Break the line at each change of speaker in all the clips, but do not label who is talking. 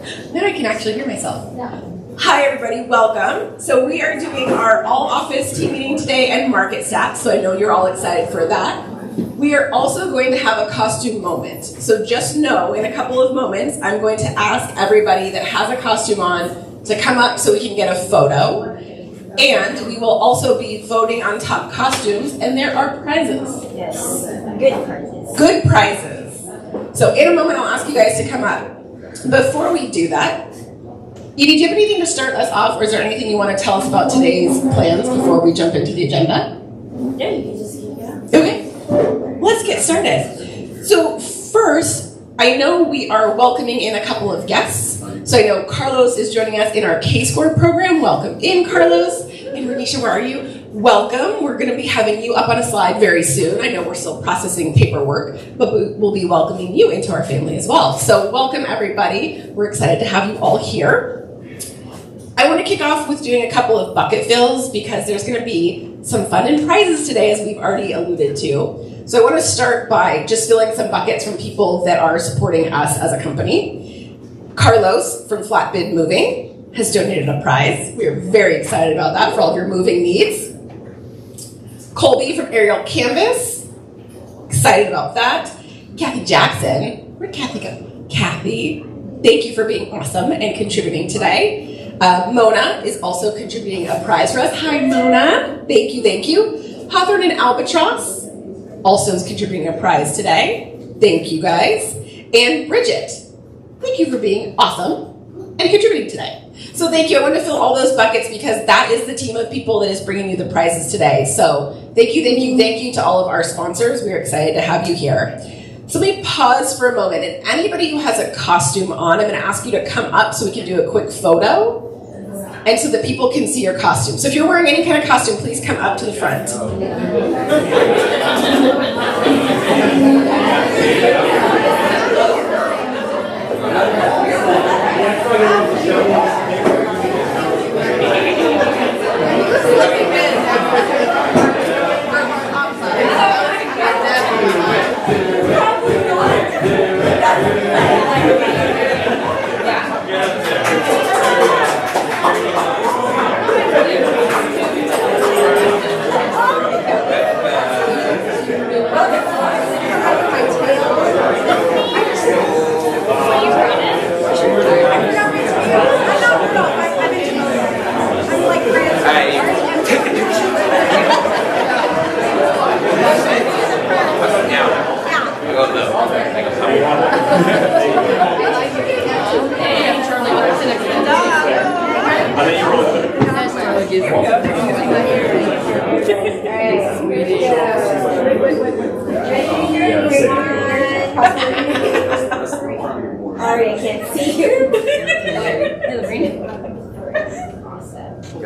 Then I can actually hear myself. Hi everybody, welcome. So we are doing our all-office team meeting today and market stats, so I know you're all excited for that. We are also going to have a costume moment. So just know, in a couple of moments, I'm going to ask everybody that has a costume on to come up so we can get a photo. And we will also be voting on top costumes, and there are prizes.
Yes, good prizes.
Good prizes. So in a moment, I'll ask you guys to come up. Before we do that, Edie, do you have anything to start us off, or is there anything you want to tell us about today's plans before we jump into the agenda?
Yeah, you can just keep going.
Okay, let's get started. So first, I know we are welcoming in a couple of guests. So I know Carlos is joining us in our K-Score program. Welcome in, Carlos. And Renisha, where are you? Welcome. We're going to be having you up on a slide very soon. I know we're still processing paperwork, but we'll be welcoming you into our family as well. So welcome, everybody. We're excited to have you all here. I want to kick off with doing a couple of bucket fills because there's going to be some fun and prizes today, as we've already alluded to. So I want to start by just filling some buckets from people that are supporting us as a company. Carlos from Flatbed Moving has donated a prize. We are very excited about that for all of your moving needs. Colby from Aerial Canvas, excited about that. Kathy Jackson, where'd Kathy go? Kathy, thank you for being awesome and contributing today. Mona is also contributing a prize for us. Hi, Mona. Thank you, thank you. Hawthorne and Albatross also is contributing a prize today. Thank you, guys. And Bridget, thank you for being awesome and contributing today. So thank you. I want to fill all those buckets because that is the team of people that is bringing you the prizes today. So thank you, thank you, thank you to all of our sponsors. We're excited to have you here. So let me pause for a moment. And anybody who has a costume on, I'm going to ask you to come up so we can do a quick photo and so that people can see your costume. So if you're wearing any kind of costume, please come up to the front.
Sorry, I can't see you.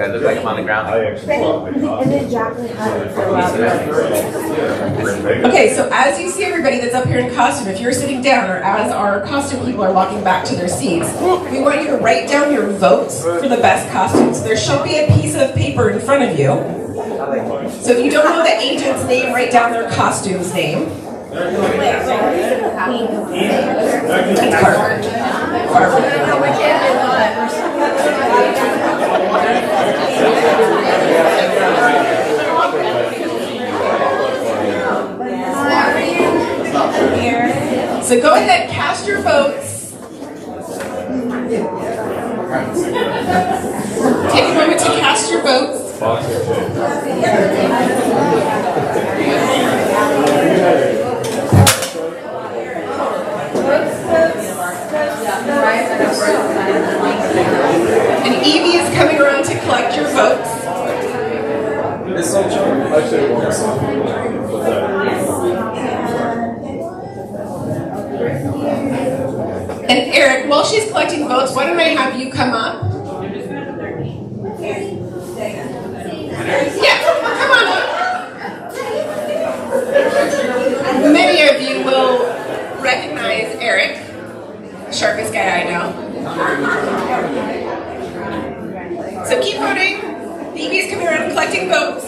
I look like I'm on the ground.
And then Jacqueline had it for a while.
Okay, so as you see everybody that's up here in costume, if you're sitting down or as our costume people are walking back to their seats, we want you to write down your votes for the best costumes. There should be a piece of paper in front of you. So if you don't know the agent's name, write down their costume's name. That's Carver. So go ahead, cast your votes. Take a moment to cast your votes. And Evie is coming around to collect your votes. And Eric, while she's collecting votes, why don't I have you come up? Yeah, come on up. Many of you will recognize Eric, sharpest guy I know. So keep voting. Evie's coming around and collecting votes.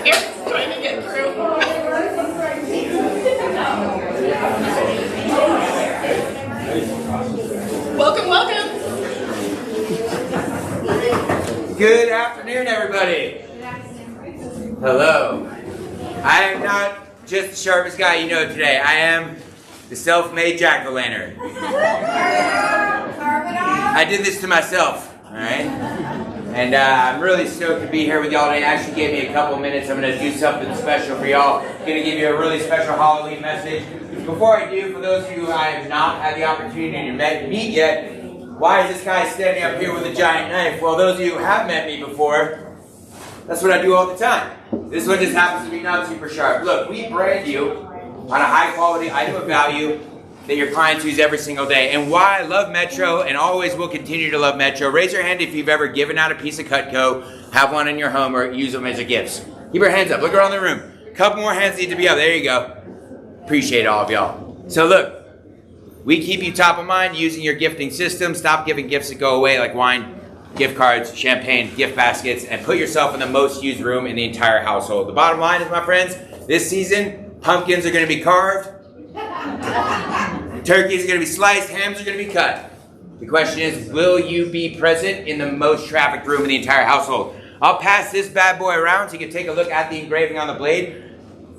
Eric's trying to get through. Welcome, welcome.
Good afternoon, everybody. Hello. I am not just the sharpest guy you know today. I am the self-made jack-o'-lantern. I did this to myself, all right? And I'm really stoked to be here with y'all today. Actually gave me a couple minutes. I'm going to do something special for y'all. I'm going to give you a really special Halloween message. Before I do, for those of you who I have not had the opportunity to meet yet, why is this guy standing up here with a giant knife? Well, those of you who have met me before, that's what I do all the time. This one just happens to be not super sharp. Look, we brand you on a high quality item of value that your clients use every single day. And why I love Metro and always will continue to love Metro. Raise your hand if you've ever given out a piece of Cutco, have one in your home, or use them as a gift. Keep your hands up. Look around the room. A couple more hands need to be up. There you go. Appreciate all of y'all. So look, we keep you top of mind using your gifting system. Stop giving gifts that go away like wine, gift cards, champagne, gift baskets, and put yourself in the most used room in the entire household. The bottom line is, my friends, this season, pumpkins are going to be carved, turkeys are going to be sliced, hams are going to be cut. The question is, will you be present in the most trafficked room in the entire household? I'll pass this bad boy around so you can take a look at the engraving on the blade.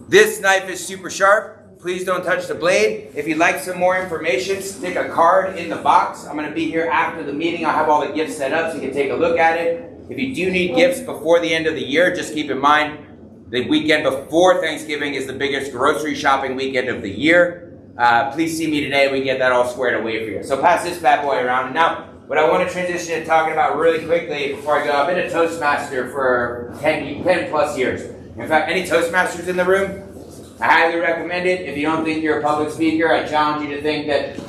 This knife is super sharp. Please don't touch the blade. If you'd like some more information, stick a card in the box. I'm going to be here after the meeting. I'll have all the gifts set up so you can take a look at it. If you do need gifts before the end of the year, just keep in mind the weekend before Thanksgiving is the biggest grocery shopping weekend of the year. Please see me today. We can get that all squared away for you. So pass this bad boy around. Now, what I want to transition to talking about really quickly before I go, I've been a Toastmaster for 10 plus years. In fact, any Toastmasters in the room? I highly recommend it. If you don't think you're a public speaker, I challenge you to think that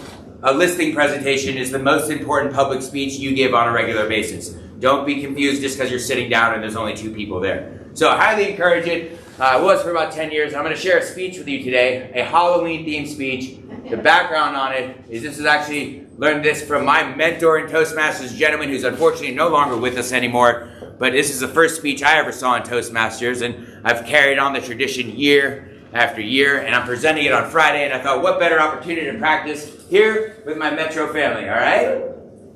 a listing presentation is the most important public speech you give on a regular basis. Don't be confused just because you're sitting down and there's only 2 people there. So I highly encourage it. I was for about 10 years. I'm going to share a speech with you today, a Halloween-themed speech. The background on it is this is actually, learned this from my mentor in Toastmasters, a gentleman who's unfortunately no longer with us anymore. But this is the first speech I ever saw in Toastmasters, and I've carried on the tradition year after year, and I'm presenting it on Friday, and I thought, what better opportunity to practice here with my Metro family, all right?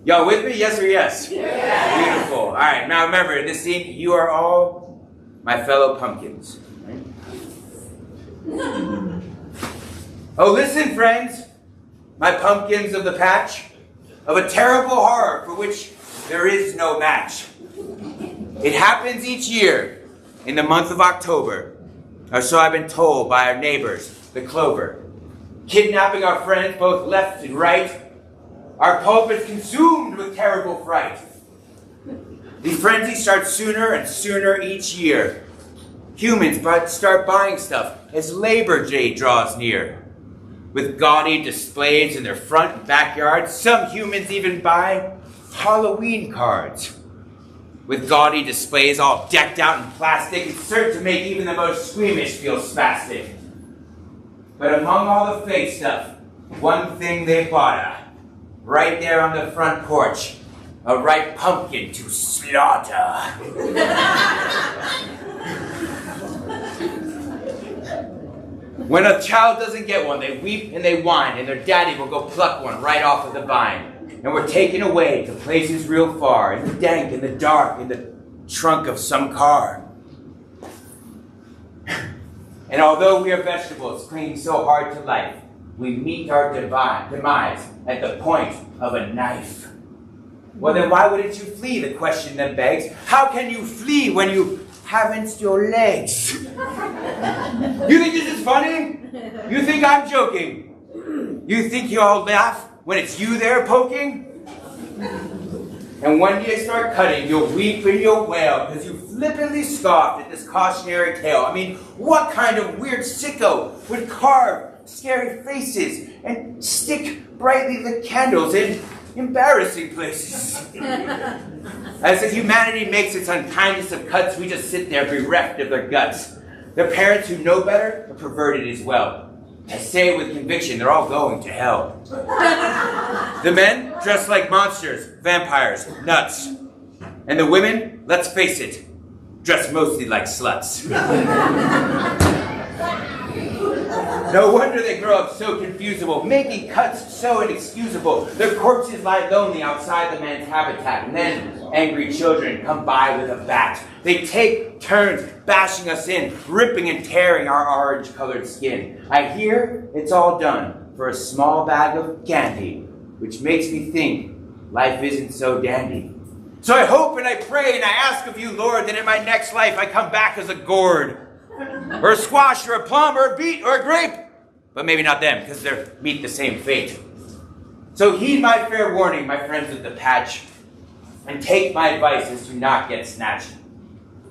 Y'all with me, yes or yes? Yeah. Beautiful. All right, now remember, in this scene, you are all my fellow pumpkins. Right? Oh, listen, friends, my pumpkins of the patch, of a terrible horror for which there is no match. It happens each year in the month of October, or so I've been told by our neighbors, the clover, kidnapping our friends both left and right, our pulpits consumed with terrible fright. The frenzy starts sooner and sooner each year. Humans start buying stuff as Labor Day draws near. With gaudy displays in their front and backyards, some humans even buy Halloween cards. With gaudy displays all decked out in plastic, it's certain to make even the most squeamish feel spastic. But among all the fake stuff, one thing they bought, right there on the front porch, a ripe pumpkin to slaughter. When a child doesn't get one, they weep and they whine, and their daddy will go pluck one right off of the vine. And we're taken away to places real far, in the dank, in the dark, in the trunk of some car. And although we are vegetables clinging so hard to life, we meet our demise at the point of a knife. Well, then why wouldn't you flee? The question then begs. How can you flee when you haven't your legs? You think this is funny? You think I'm joking? You think you all laugh when it's you there poking? And when you start cutting, you'll weep and you'll wail because you flippantly scoffed at this cautionary tale. I mean, what kind of weird sicko would carve scary faces and stick brightly lit candles in embarrassing places? As if humanity makes its unkindest of cuts, we just sit there bereft of their guts. Their parents who know better are perverted as well. I say it with conviction, they're all going to hell. The men, dressed like monsters, vampires, nuts. And the women, let's face it, dressed mostly like sluts. No wonder they grow up so confusable, making cuts so inexcusable. Their corpses lie lonely outside the man's habitat, and then angry children come by with a bat. They take turns bashing us in, ripping and tearing our orange-colored skin. I hear it's all done for a small bag of candy, which makes me think life isn't so dandy. So I hope and I pray and I ask of you, Lord, that in my next life I come back as a gourd, or a squash, or a plum, or a beet, or a grape. But maybe not them, because they meet the same fate. So heed my fair warning, my friends of the patch, and take my advice as to not get snatched.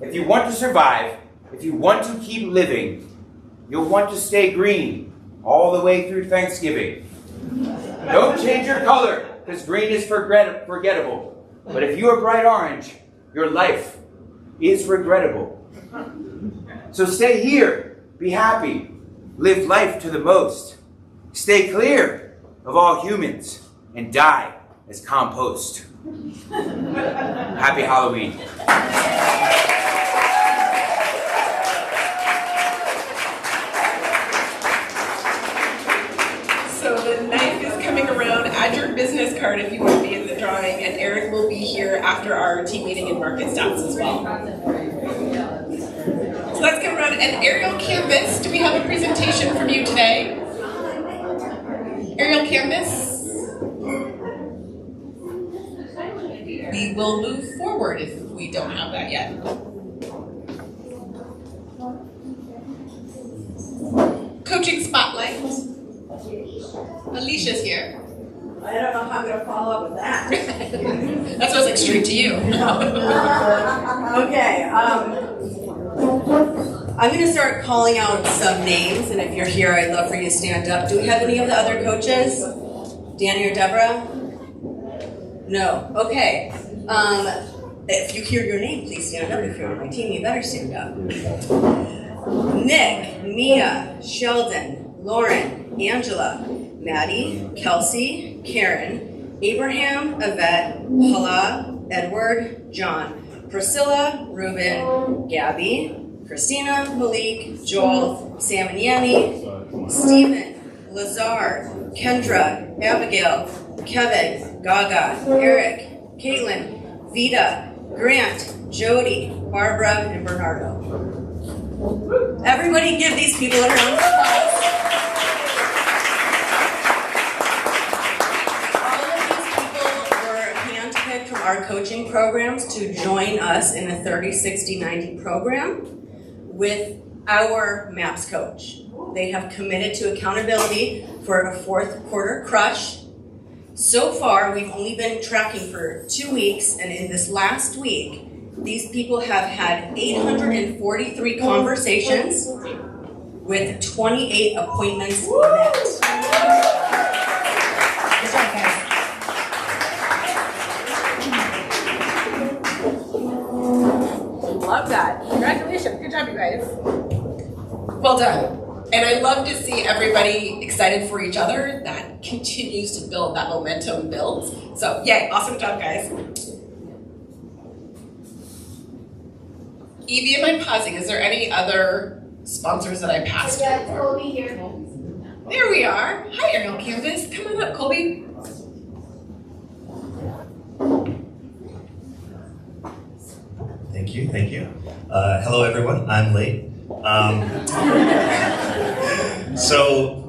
If you want to survive, if you want to keep living, you'll want to stay green all the way through Thanksgiving. Don't change your color, because green is forgettable. But if you are bright orange, your life is regrettable. So stay here, be happy, live life to the most. Stay clear of all humans and die as compost. Happy Halloween.
So the knife is coming around. Add your business card if you want to be in the drawing, and Eric will be here after our team meeting and market stats as well. So let's come around. And Aerial Canvas, do we have a presentation from you today? Aerial Canvas? We will move forward if we don't have that yet. Coaching Spotlight. Alicia's here.
I don't know how I'm going to follow up with that.
That's what's like straight to you.
Okay, I'm going to start calling out some names, and if you're here, I'd love for you to stand up. Do we have any of the other coaches? Danny or Deborah? No. Okay. If you hear your name, please stand up. If you're on my team, you better stand up. Nick, Mia, Sheldon, Lauren, Angela, Maddie, Kelsey, Karen, Abraham, Yvette, Hala, Edward, John, Priscilla, Ruben, Gabby, Christina, Malik, Joel, Sam and Yanni, Stephen, Lazar, Kendra, Abigail, Kevin, Gaga, Eric, Caitlin, Vita, Grant, Jody, Barbara, and Bernardo. Everybody give these people a round of applause. All of these people were handpicked from our coaching programs to join us in the 30, 60, 90 program with our MAPS coach. They have committed to accountability for a fourth quarter crush. So far, we've only been tracking for 2 weeks, and in this last week, these people have had 843 conversations with 28 appointments met. Good job, guys.
Love that. Congratulations. Good job, you guys. Well done. And I love to see everybody excited for each other. That continues to build, that momentum builds. So, yay. Awesome job, guys. Evie, am I pausing? Is there any other sponsors that I passed?
Yeah, Colby here.
There we are. Hi, Aerial Canvas. Come on up, Colby.
Thank you, thank you. Hello, everyone. I'm late. So,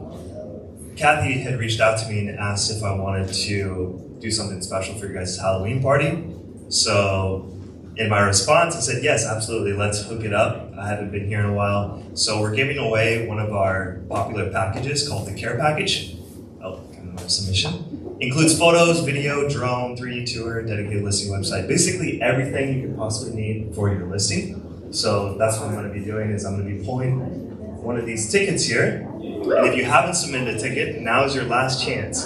Kathy had reached out to me and asked if I wanted to do something special for your guys' Halloween party. So, in my response, I said, yes, absolutely, let's hook it up. I haven't been here in a while. So we're giving away one of our popular packages called the Care Package. Oh, kind of a submission. Includes photos, video, drone, 3D tour, dedicated listing website, basically everything you could possibly need for your listing. So that's what I'm going to be doing is I'm going to be pulling one of these tickets here. And if you haven't submitted a ticket, now is your last chance.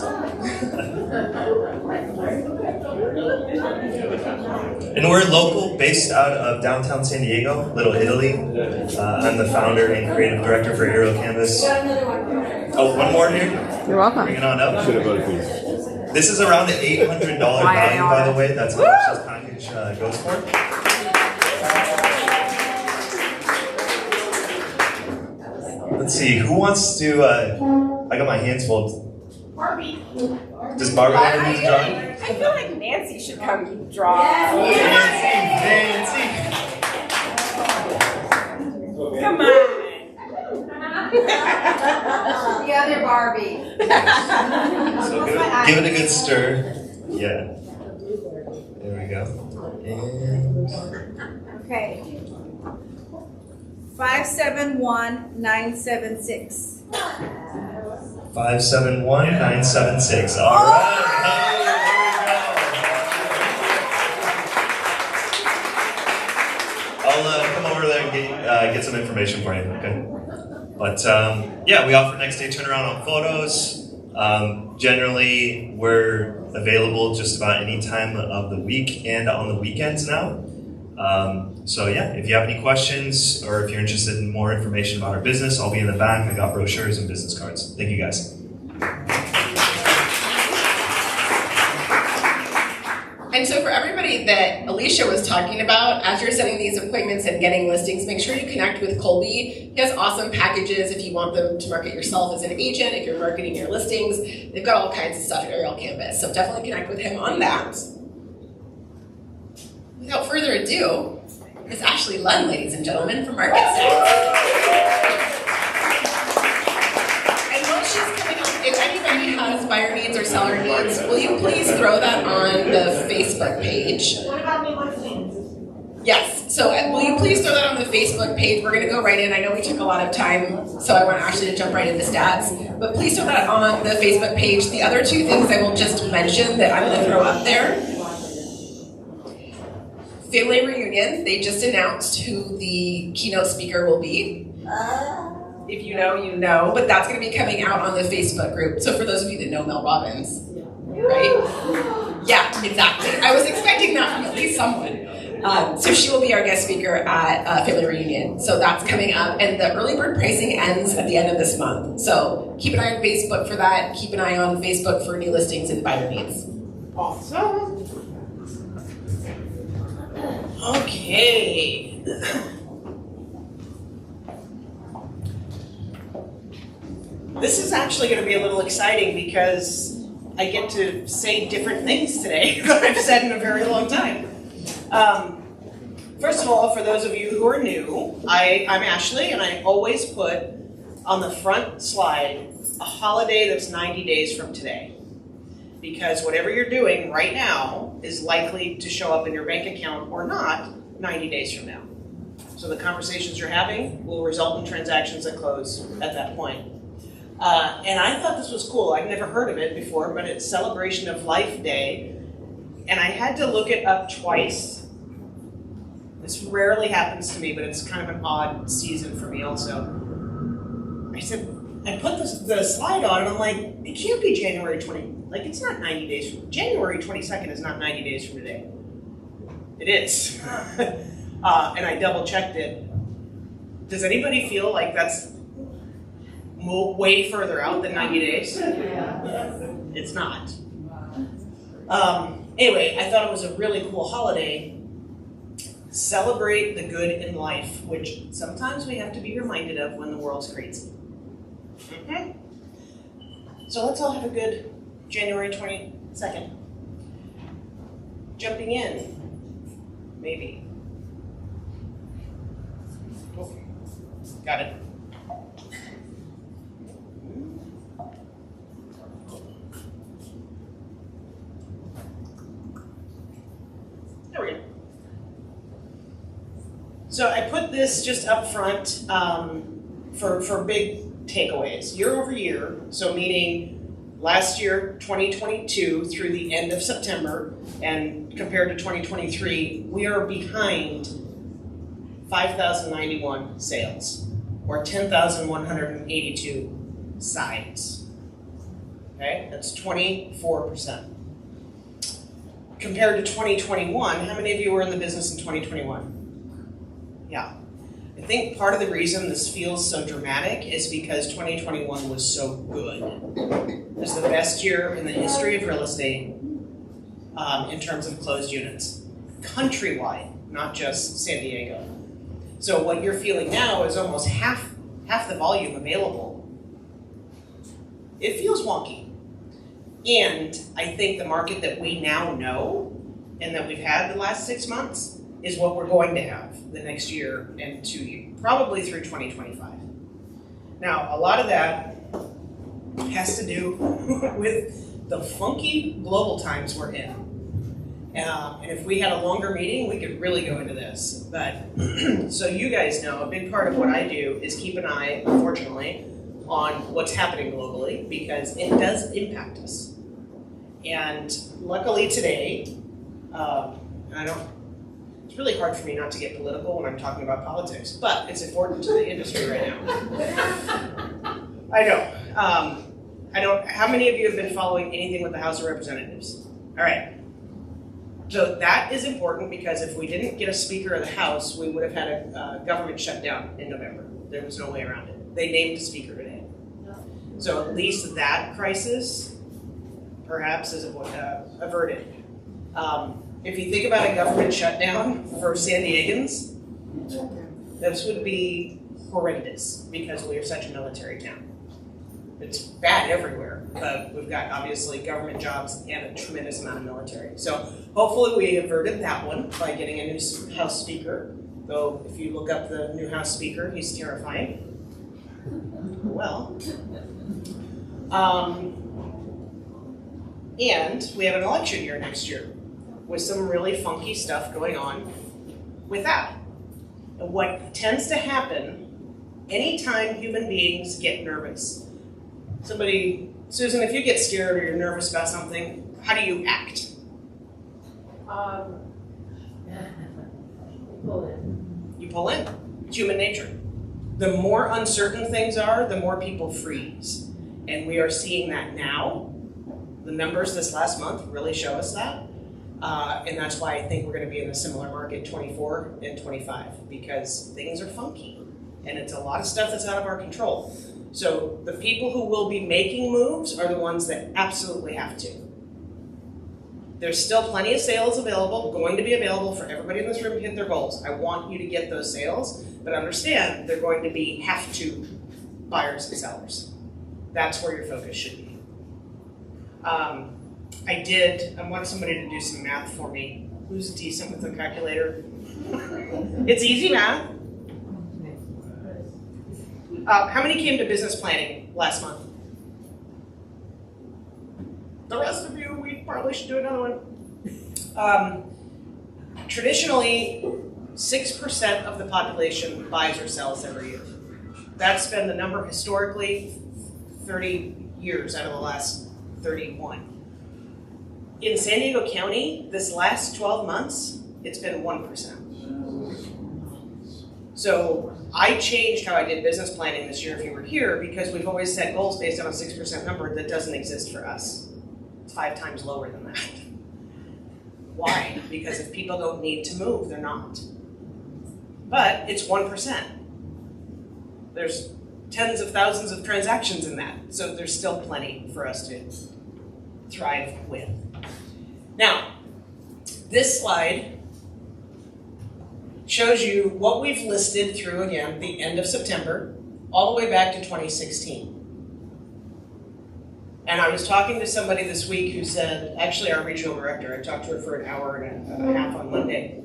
And we're local, based out of downtown San Diego, Little Italy. I'm the founder and creative director for Aerial Canvas. Oh, one more here?
You're welcome.
Bring it on up. This is around an $800 value, by the way. That's how much this package goes for. Let's see, who wants to, I got my hands full.
Barbie.
Does Barbie want to do the drawing?
I feel like Nancy should come draw.
Nancy.
Come on.
The other Barbie.
So give it a good stir. Yeah. There we go. And
Okay. 571976.
571976. All right. Hey, there we go. I'll come over there and get some information for you, okay? But yeah, we offer next day turnaround on photos. Generally, we're available just about any time of the week and on the weekends now. So yeah, if you have any questions or if you're interested in more information about our business, I'll be in the back. I got brochures and business cards. Thank you guys.
And so for everybody that Alicia was talking about, as you're setting these appointments and getting listings, make sure you connect with Colby. He has awesome packages if you want them to market yourself as an agent, if you're marketing your listings. They've got all kinds of stuff at Aerial Canvas, so definitely connect with him on that. Without further ado, Miss Ashley Lunn, ladies and gentlemen, from Market Stats. And while she's coming up, if anybody has buyer needs or seller needs, will you please throw that on the Facebook page?
What about new listings?
Yes, so will you please throw that on the Facebook page? We're gonna go right in. I know we took a lot of time, so I want Ashley to jump right into stats. But please throw that on the Facebook page. The other two things I will just mention that I'm gonna throw up there. Family reunion, they just announced who the keynote speaker will be. If you know, you know, but that's gonna be coming out on the Facebook group. So for those of you that know Mel Robbins, right? Yeah, exactly. I was expecting that from at least someone. So she will be our guest speaker at Family Reunion. So that's coming up, and the early bird pricing ends at the end of this month. So keep an eye on Facebook for that. Keep an eye on Facebook for new listings and buyer needs. Awesome. Okay.
This is actually going to be a little exciting because I get to say different things today than I've said in a very long time. First of all, for those of you who are new, I'm Ashley, and I always put on the front slide a holiday that's 90 days from today. Because whatever you're doing right now is likely to show up in your bank account or not 90 days from now. So the conversations you're having will result in transactions that close at that point. And I thought this was cool. I'd never heard of it before, but it's Celebration of Life Day. And I had to look it up twice. This rarely happens to me, but it's kind of an odd season for me also. I put the slide on and I'm like, it can't be January 20, like it's not 90 days from, January 22nd is not 90 days from today. It is. And I double checked it. Does anybody feel like that's way further out than 90 days? It's not. Anyway, I thought it was a really cool holiday. Celebrate the good in life, which sometimes we have to be reminded of when the world's crazy. Mm-hmm. So let's all have a good January 22nd. Jumping in, maybe. Oh, got it. There we go. So I put this just up front for big takeaways. Year over year, so meaning last year, 2022 through the end of September, and compared to 2023, we are behind 5,091 sales, or 10,182 sides. Okay, that's 24%. Compared to 2021, how many of you were in the business in 2021? Yeah. I think part of the reason this feels so dramatic is because 2021 was so good. It was the best year in the history of real estate in terms of closed units, countrywide, not just San Diego. So what you're feeling now is almost half half the volume available, it feels wonky. And I think the market that we now know and that we've had the last 6 months is what we're going to have the next year and 2 years, probably through 2025. Now, a lot of that has to do with the funky global times we're in. And if we had a longer meeting, we could really go into this. But so you guys know, a big part of what I do is keep an eye, unfortunately, on what's happening globally because it does impact us. And luckily today, it's really hard for me not to get political when I'm talking about politics, but it's important to the industry right now. I know. How many of you have been following anything with the House of Representatives? All right. So that is important because if we didn't get a Speaker of the House, we would have had a government shutdown in November. There was no way around it. They named a Speaker today. So at least that crisis perhaps is averted. If you think about a government shutdown for San Diegans, this would be horrendous because we are such a military town. It's bad everywhere, but we've got obviously government jobs and a tremendous amount of military. So hopefully we averted that one by getting a new House Speaker. Though if you look up the new House Speaker, he's terrifying. Well, and we have an election year next year with some really funky stuff going on with that. And what tends to happen anytime human beings get nervous, Susan, if you get scared or you're nervous about something, how do you act? You pull in. It's human nature. The more uncertain things are, the more people freeze. And we are seeing that now. The numbers this last month really show us that. And that's why I think we're going to be in a similar market 24 and 25 because things are funky. And it's a lot of stuff that's out of our control. So the people who will be making moves are the ones that absolutely have to. There's still plenty of sales available, going to be available for everybody in this room to hit their goals. I want you to get those sales, but understand they're going to be have to buyers and sellers. That's where your focus should be. I want somebody to do some math for me. Who's decent with a calculator? It's easy math. How many came to business planning last month? The rest of you, we probably should do another one. Traditionally, 6% of the population buys or sells every year. That's been the number historically 30 years out of the last 31. In San Diego County, this last 12 months, it's been 1%. So I changed how I did business planning this year if you were here because we've always set goals based on a 6% number that doesn't exist for us. It's 5 times lower than that. Why? Because if people don't need to move, they're not. But it's 1%. There's tens of thousands of transactions in that, so there's still plenty for us to thrive with. Now, this slide shows you what we've listed through, again, the end of September, all the way back to 2016. And I was talking to somebody this week who said, actually our regional director, I talked to her for an hour and a half on Monday,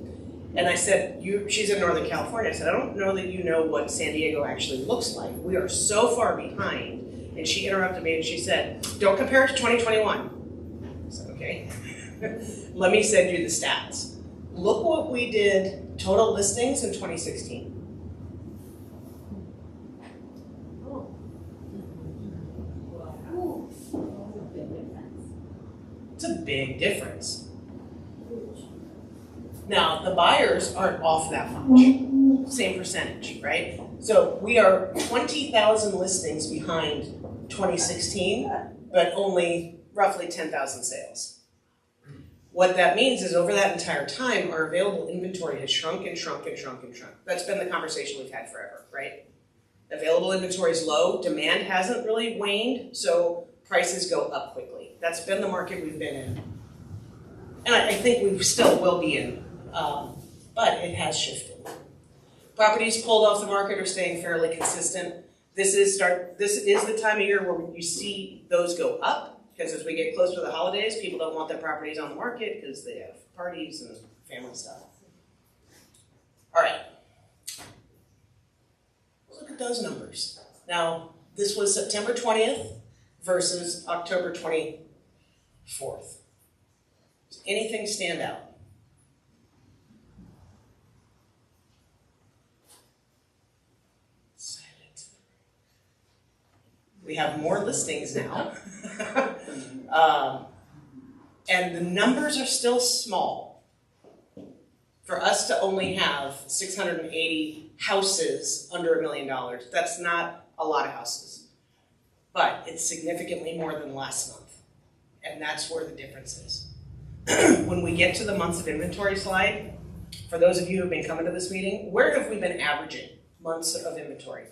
and I said, she's in Northern California, I said, I don't know that you know what San Diego actually looks like. We are so far behind. And she interrupted me and she said, don't compare it to 2021. I said, okay. Let me send you the stats. Look what we did total listings in 2016. It's a big difference. Now, the buyers aren't off that much. Same percentage, right? So we are 20,000 listings behind 2016, but only roughly 10,000 sales. What that means is over that entire time, our available inventory has shrunk and shrunk and shrunk and shrunk. That's been the conversation we've had forever, right? Available inventory is low, demand hasn't really waned, so prices go up quickly. That's been the market we've been in. And I think we still will be in, but it has shifted. Properties pulled off the market are staying fairly consistent. This is the time of year where you see those go up, because as we get closer to the holidays, people don't want their properties on the market because they have parties and family stuff. All right. Look at those numbers. Now, this was September 20th versus October 24th. Does anything stand out? Silent. We have more listings now. And the numbers are still small. For us to only have 680 houses under $1 million, that's not a lot of houses. But it's significantly more than last month. And that's where the difference is. When we get to the months of inventory slide, for those of you who have been coming to this meeting, where have we been averaging months of inventory?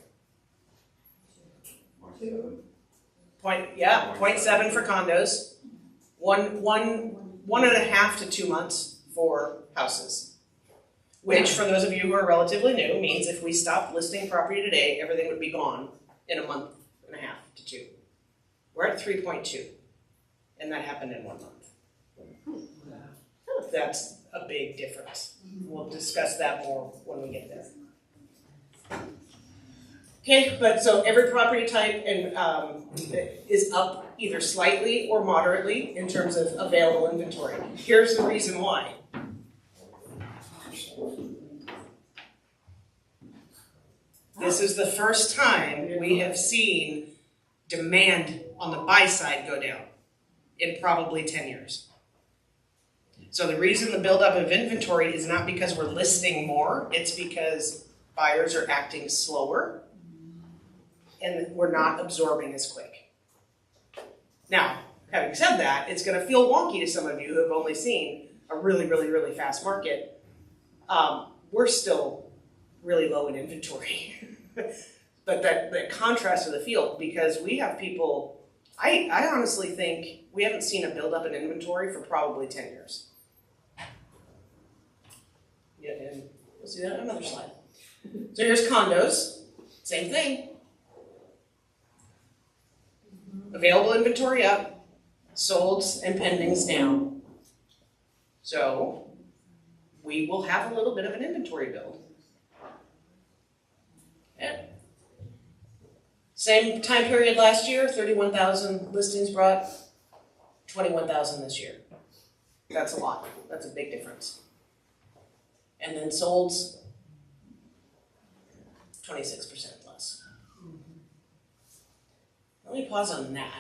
0.7 for condos, 1.5 to 2 months for houses. Which, for those of you who are relatively new, means if we stopped listing property today, everything would be gone in a month and a half to 2. We're at 3.2, and that happened in 1 month. That's a big difference. We'll discuss that more when we get there. Okay, but so every property type is up either slightly or moderately in terms of available inventory. Here's the reason why. This is the first time we have seen demand on the buy side go down in probably 10 years. So the reason the buildup of inventory is not because we're listing more, it's because buyers are acting slower and we're not absorbing as quick. Now, having said that, it's going to feel wonky to some of you who have only seen a really, really, really fast market. We're still really low in inventory. But that contrast to the field, because we have people, I honestly think we haven't seen a buildup in inventory for probably 10 years. Yeah, and we'll see that on another slide. So here's condos, same thing. Available inventory up, solds and pendings down. So we will have a little bit of an inventory build. Yeah. Same time period last year, 31,000 listings brought, 21,000 this year. That's a lot. That's a big difference. And then solds, 26% less. Let me pause on that.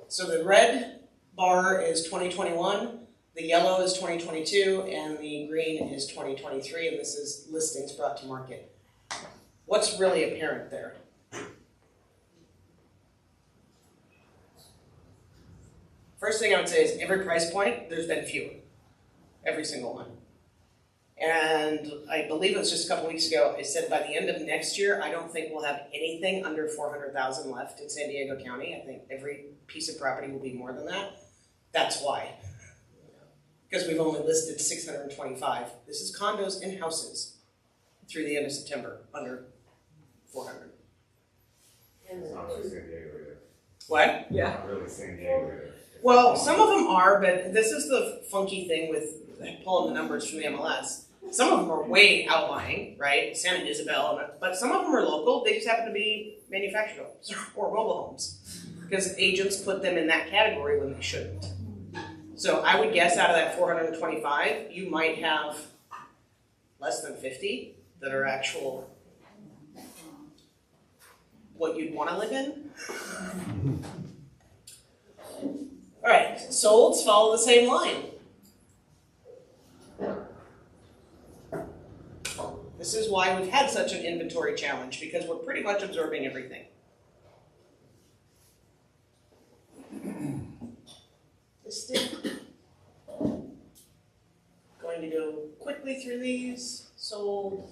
So the red bar is 2021, the yellow is 2022, and the green is 2023, and this is listings brought to market. What's really apparent there? First thing I would say is every price point, there's been fewer. Every single one. And I believe it was just a couple weeks ago, I said by the end of next year, I don't think we'll have anything under 400,000 left in San Diego County. I think every piece of property will be more than that. That's why. Because we've only listed 625. This is condos and houses through the end of September, under 400.
Not really San Diego either.
What?
Yeah. Not really San Diego either.
Well, some of them are, but this is the funky thing with pulling the numbers from the MLS. Some of them are way outlying, right? Santa Isabel, but some of them are local. They just happen to be manufactured homes or mobile homes because agents put them in that category when they shouldn't. So I would guess out of that 425, you might have less than 50 that are actual what you'd want to live in. All right, solds follow the same line. This is why we've had such an inventory challenge, because we're pretty much absorbing everything. Going to go quickly through these. Sold.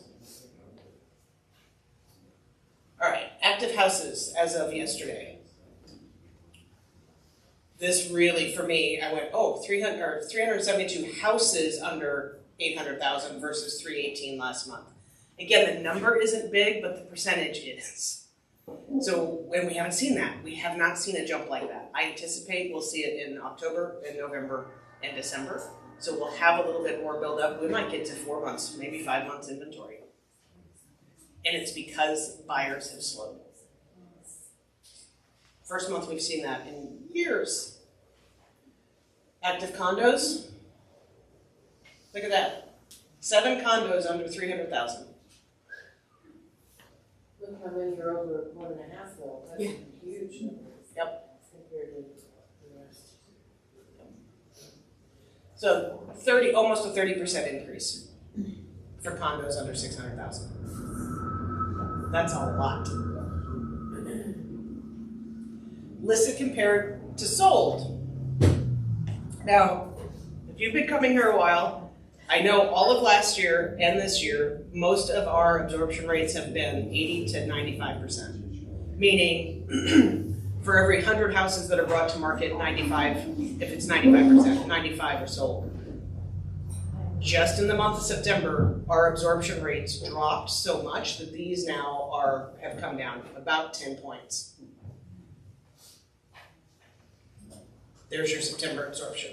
All right, active houses as of yesterday. This really, for me, I went, 372 houses under 800,000 versus 318 last month. Again, the number isn't big, but the percentage is. So, and we haven't seen that. We have not seen a jump like that. I anticipate we'll see it in October and November and December. So we'll have a little bit more build up. We might get to 4 months, maybe 5 months inventory. And it's because buyers have slowed. First month we've seen that in years. Active condos. Look at that. 7 condos under 300,000.
Look how many are over 1.5 mil. That's
Yeah.
huge numbers.
Yep.
Compared to the rest.
So almost a 30% increase for condos under 600,000. That's a lot. Listed compared to sold. Now, if you've been coming here a while, I know all of last year and this year, most of our absorption rates have been 80 to 95%. Meaning, for every 100 houses that are brought to market, 95, if it's 95%, 95 are sold. Just in the month of September, our absorption rates dropped so much that these now have come down about 10 points. There's your September absorption.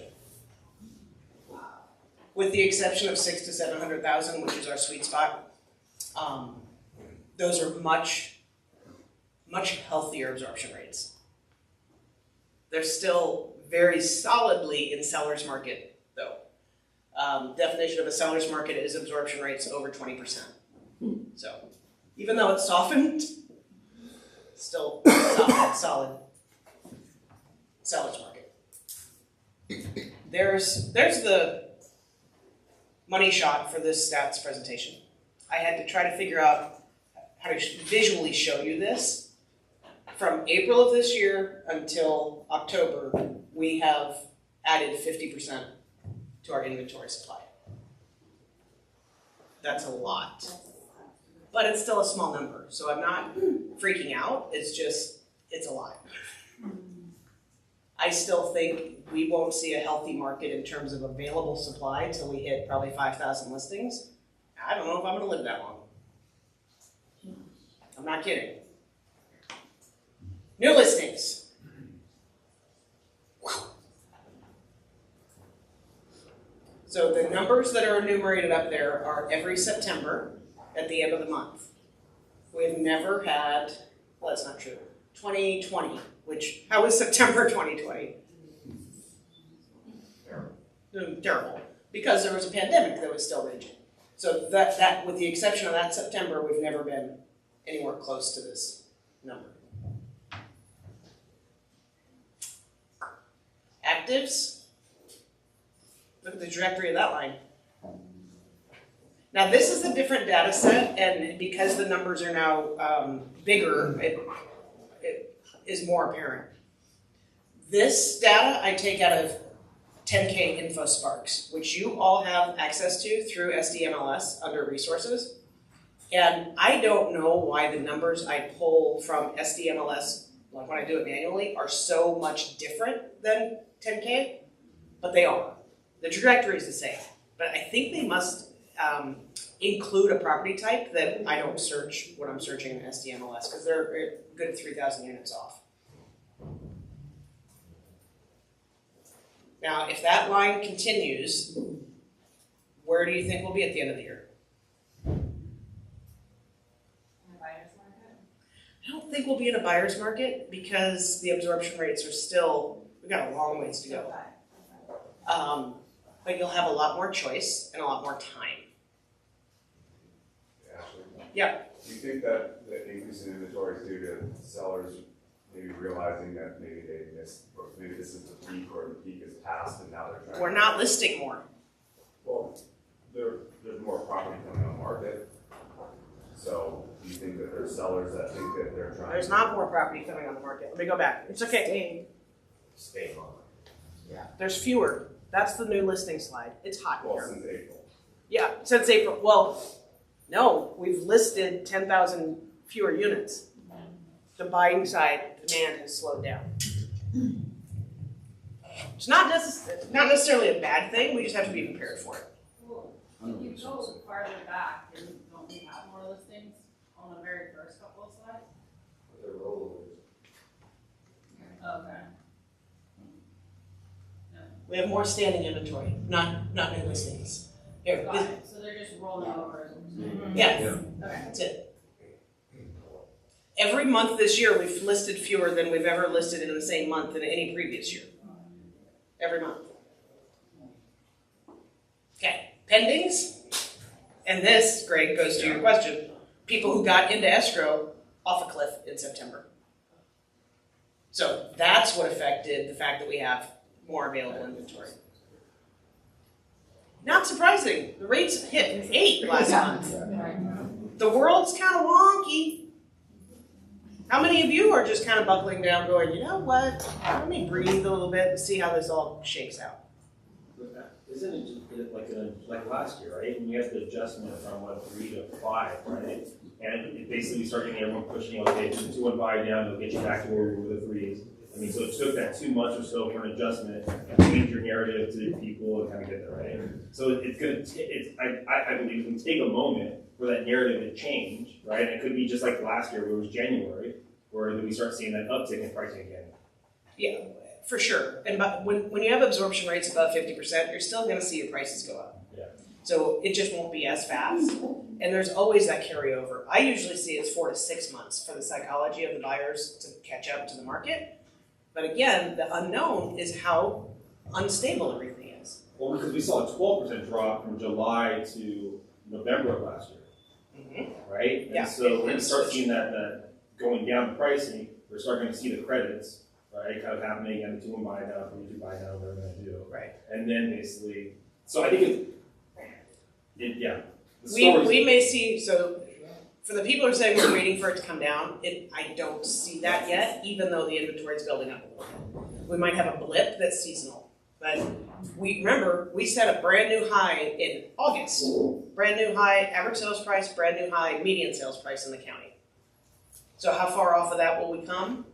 With the exception of 600 to 700,000, which is our sweet spot, those are much, much healthier absorption rates. They're still very solidly in seller's market, though. Definition of a seller's market is absorption rates over 20%. So, even though it's softened, still solid seller's market. There's the money shot for this stats presentation. I had to try to figure out how to visually show you this. From April of this year until October, we have added 50% to our inventory supply. That's a lot. But it's still a small number, so I'm not freaking out. It's a lot. I still think we won't see a healthy market in terms of available supply until we hit probably 5,000 listings. I don't know if I'm gonna live that long. I'm not kidding. New listings. So the numbers that are enumerated up there are every September at the end of the month. We've never had, well, that's not true, 2020, how was September 2020? Terrible, because there was a pandemic that was still raging. So that with the exception of that September, we've never been anywhere close to this number. Actives, look at the trajectory of that line. Now this is a different data set, and because the numbers are now bigger, it is more apparent. This data I take out of 10K Info Sparks, which you all have access to through SDMLS under resources. And I don't know why the numbers I pull from SDMLS, like when I do it manually, are so much different than 10K, but they are. The trajectory is the same, but I think they must include a property type that I don't search when I'm searching in SDMLS, because they're a good 3,000 units off. Now, if that line continues, where do you think we'll be at the end of the year?
In a buyer's market?
I don't think we'll be in a buyer's market because the absorption rates are still, we've got a long ways to go. But you'll have a lot more choice and a lot more time.
Ashley?
Yeah.
Do you think that the increase in inventory is due to sellers maybe realizing that maybe they missed, or maybe this is the peak, or the peak is past and now they're trying
We're not listing more.
Well, there's more property coming on the market. So do you think that there's sellers that think that they're trying
There's not more property coming on the market. Let me go back. It's okay.
to stay on?
Yeah. There's fewer. That's the new listing slide. It's hot
Well,
here.
since April.
Yeah, since April. Well, no, we've listed 10,000 fewer units. The buying side demand has slowed down. It's not necessarily a bad thing. We just have to be prepared for it.
Well, if you go farther back, don't we have more listings on the very first couple of slides?
the rollovers.
Okay.
We have more standing inventory, not new listings. Here,
Got
this,
it, so they're just rolling over.
yeah,
Okay.
that's it. Every month this year, we've listed fewer than we've ever listed in the same month in any previous year. Every month. Okay, pendings. And this, Greg, goes to your question. People who got into escrow off a cliff in September. So that's what affected the fact that we have more available inventory. Not surprising. The rates hit 8 last month. The world's kind of wonky. How many of you are just kind of buckling down going, you know what, let me breathe a little bit and see how this all shakes out?
Isn't it like last year, right? When you had the adjustment from 3 to 5, right? And it basically started getting everyone pushing, okay, just 2 and 5 down, it'll get you back to where we were with the 3s. I mean, so it took that 2 months or so for an adjustment and change your narrative to people and kind of get there, right? So it's gonna, I believe it's gonna take a moment for that narrative to change, right? And it could be just like last year, where it was January, where we start seeing that uptick in pricing again.
Yeah, for sure. And when you have absorption rates above 50%, you're still going to see your prices go up.
Yeah.
So it just won't be as fast. And there's always that carryover. I usually see it's 4 to 6 months for the psychology of the buyers to catch up to the market. But again, the unknown is how unstable everything is.
Well, because we saw a 12% drop from July to November of last year.
Mm-hmm.
Right? And
Yeah.
so we're going to start seeing that going down the pricing. We're starting to see the credits, right, kind of happening, and the 2 and buy now, 3 to buy now, whatever they're going to do.
Right.
And then basically, so I think yeah.
We may see, so for the people who are saying we're waiting for it to come down, I don't see that yet, even though the inventory is building up a little bit. We might have a blip that's seasonal. But we set a brand new high in August. Brand new high average sales price, brand new high median sales price in the county. So how far off of that will we come?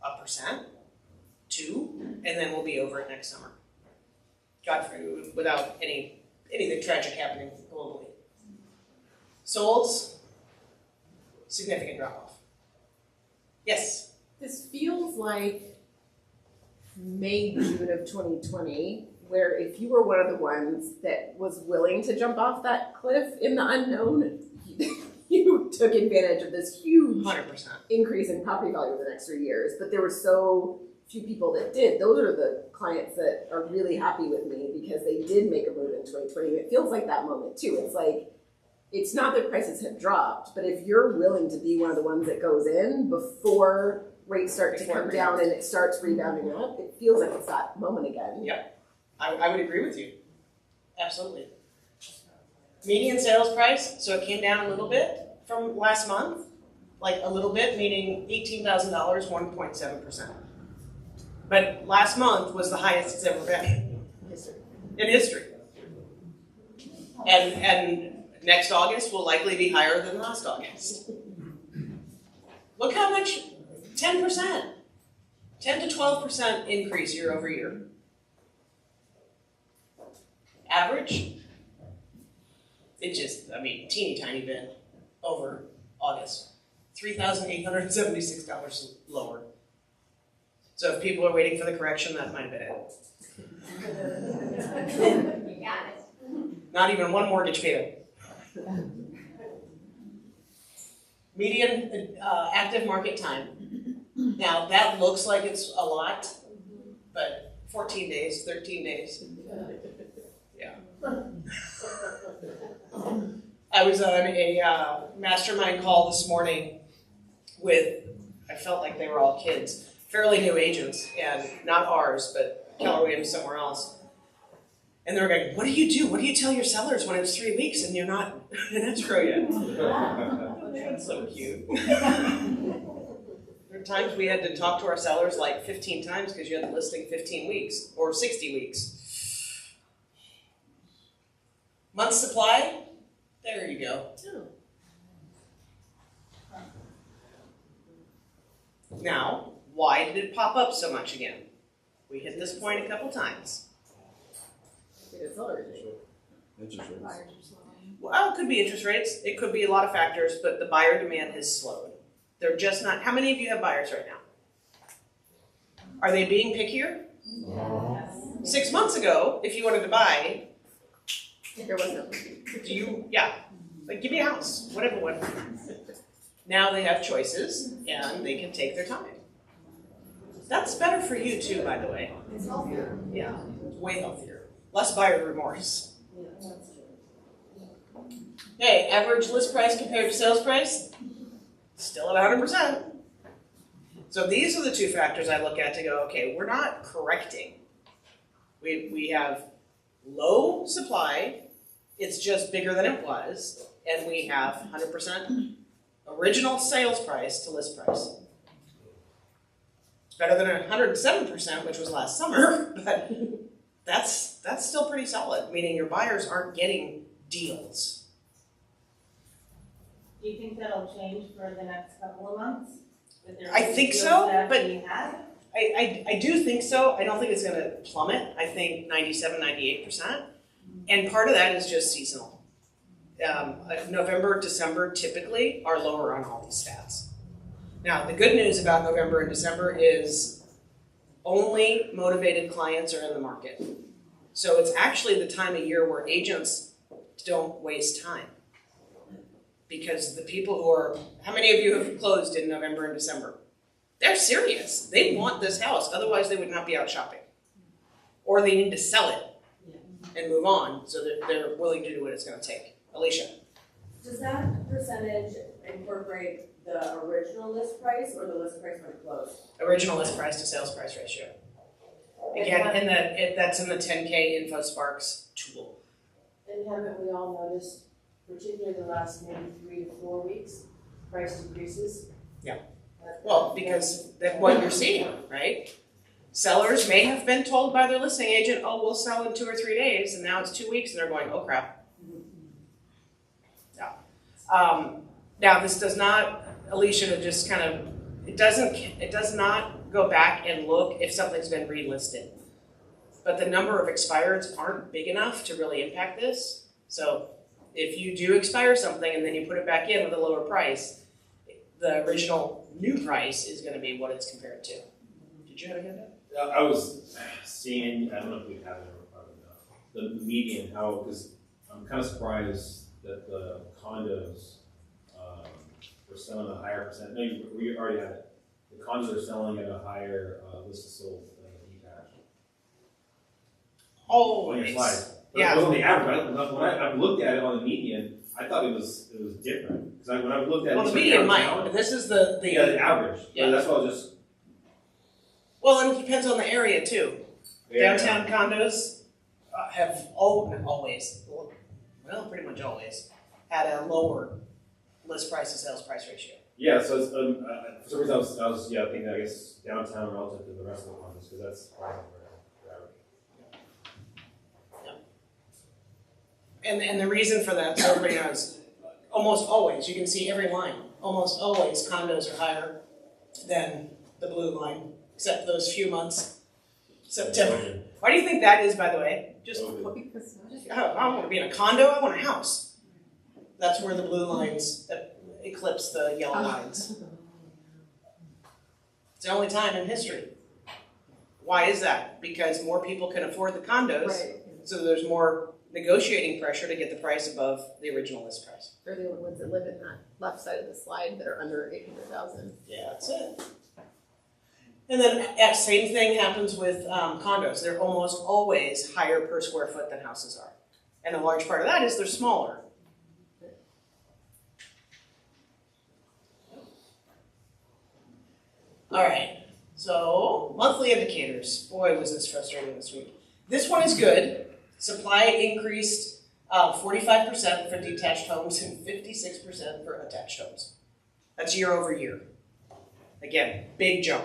1%, 2%, and then we'll be over it next summer. God forbid, without anything tragic happening globally. Solds, significant drop off. Yes?
This feels like May, June of 2020, where if you were one of the ones that was willing to jump off that cliff in the unknown, you took advantage of this huge
100%.
increase in property value over the next 3 years. But there were so few people that did. Those are the clients that are really happy with me because they did make a move in 2020. It feels like that moment too. It's like, it's not that prices have dropped, but if you're willing to be one of the ones that goes in before rates start to come down and it starts rebounding up, it feels like it's that moment again.
Yep, I would agree with you. Absolutely. Median sales price, so it came down a little bit from last month, like a little bit, meaning $18,000, 1.7%. But last month was the highest it's ever been in history. And next August will likely be higher than last August. Look how much, 10%, 10 to 12% increase year over year. Average, teeny tiny bit over August. $3,876 lower. So if people are waiting for the correction, that might have been it.
You got it.
Not even one mortgage payment. Median active market time. Now that looks like it's a lot, but 14 days, 13 days. Yeah. I was on a mastermind call this morning with, I felt like they were all kids, fairly new agents, and not ours, but Keller Williams somewhere else. And they were going, what do you do? What do you tell your sellers when it's 3 weeks and you're not in escrow yet? That's so cute. There are times we had to talk to our sellers like 15 times because you had the listing 15 weeks or 60 weeks. Month supply? There you go. Now, why did it pop up so much again? We hit this point a couple times.
It's already.
Interest rates.
Well, it could be interest rates. It could be a lot of factors, but the buyer demand has slowed. They're just not, how many of you have buyers right now? Are they being pickier? 6 months ago, if you wanted to buy,
There wasn't.
like give me a house, whatever one. Now they have choices and they can take their time. That's better for you too, by the way.
It's healthier.
Yeah, way healthier. Less buyer remorse. Hey, average list price compared to sales price? Still at 100%. So these are the two factors I look at to go, okay, we're not correcting. We have low supply, it's just bigger than it was, and we have 100% original sales price to list price. It's better than 107%, which was last summer, but that's still pretty solid, meaning your buyers aren't getting deals.
Do you think that'll change for the next couple of months? That there
I
will be
think
deals
so,
that
but-
we had?
I do think so. I don't think it's going to plummet. I think 97, 98%. And part of that is just seasonal. November, December typically are lower on all these stats. Now, the good news about November and December is only motivated clients are in the market. So it's actually the time of year where agents don't waste time. Because the people who are, how many of you have closed in November and December? They're serious. They want this house, otherwise they would not be out shopping. Or they need to sell it and move on, so that they're willing to do what it's gonna take. Alicia?
Does that percentage incorporate the original list price or the list price when it closed?
Original list price to sales price ratio. Again, that's in the 10K InfoSparks tool.
And haven't we all noticed, particularly the last maybe 3 to 4 weeks, price decreases?
Yeah. Well, because that's what you're seeing, right? Sellers may have been told by their listing agent, oh, we'll sell in 2 or 3 days, and now it's 2 weeks, and they're going, oh crap. Yeah. Now this does not, Alicia, to just kind of, it does not go back and look if something's been relisted. But the number of expireds aren't big enough to really impact this. So if you do expire something and then you put it back in with a lower price, the original new price is going to be what it's compared to. Did you have a hand up?
I was seeing, I don't know if we have it or probably not, the median, how, because I'm kind of surprised that the condos were selling a higher percent. No, we already had it. The condos are selling at a higher list of sold than the detached.
Oh,
On your slide. But
yeah.
it was on the average. When I looked at it on the median, I thought it was different. Because when I looked at it,
Well, the median might, but this is the
the average.
Yeah.
Yeah, that's what I was just.
Well, and it depends on the area too. Downtown condos have always, well, pretty much always, had a lower list price to sales price ratio.
Yeah, so it's, for some reason I was thinking, I guess, downtown relative to the rest of the condos, because that's probably the average.
And the reason for that, so everybody knows, almost always, you can see every line, almost always condos are higher than the blue line, except those few months, September. Why do you think that is, by the way? Just, I don't want to be in a condo, I want a house. That's where the blue lines eclipse the yellow lines. It's the only time in history. Why is that? Because more people can afford the condos,
Right.
so there's more negotiating pressure to get the price above the original list price.
They're the only ones that live in that left side of the slide that are under 800,000.
Yeah, that's it. And then that same thing happens with condos. They're almost always higher per square foot than houses are. And a large part of that is they're smaller. All right, so monthly indicators. Boy, was this frustrating this week. This one is good. Supply increased 45% for detached homes and 56% for attached homes. That's year over year. Again, big jump.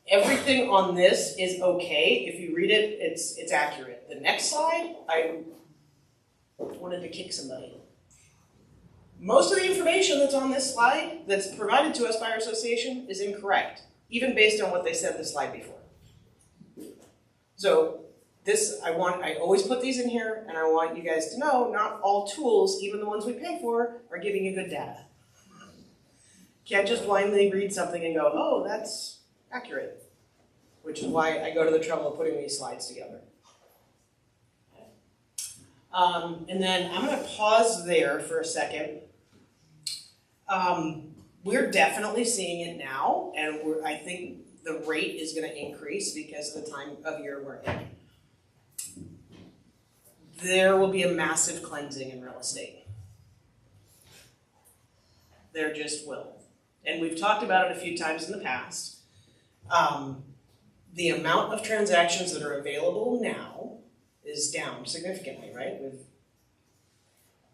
Everything on this is okay. If you read it, it's accurate. The next slide, I wanted to kick somebody. Most of the information that's on this slide that's provided to us by our association is incorrect, even based on what they said the slide before. So this, I always put these in here, and I want you guys to know not all tools, even the ones we pay for, are giving you good data. Can't just blindly read something and go, oh, that's accurate. Which is why I go to the trouble of putting these slides together. And then I'm going to pause there for a second. We're definitely seeing it now, and I think the rate is going to increase because of the time of year we're in. There will be a massive cleansing in real estate. There just will. And we've talked about it a few times in the past. The amount of transactions that are available now is down significantly, right?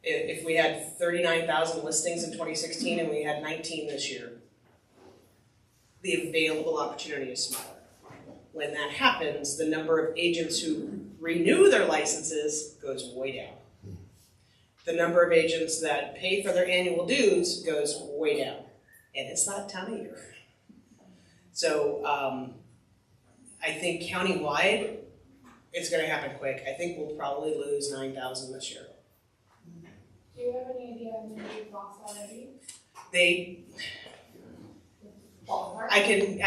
If we had 39,000 listings in 2016 and we had 19 this year, the available opportunity is smaller. When that happens, the number of agents who renew their licenses goes way down. The number of agents that pay for their annual dues goes way down. And it's not time of year. So I think countywide, it's going to happen quick. I think we'll probably lose 9,000 this year.
Do you have any idea how many you've lost already?
I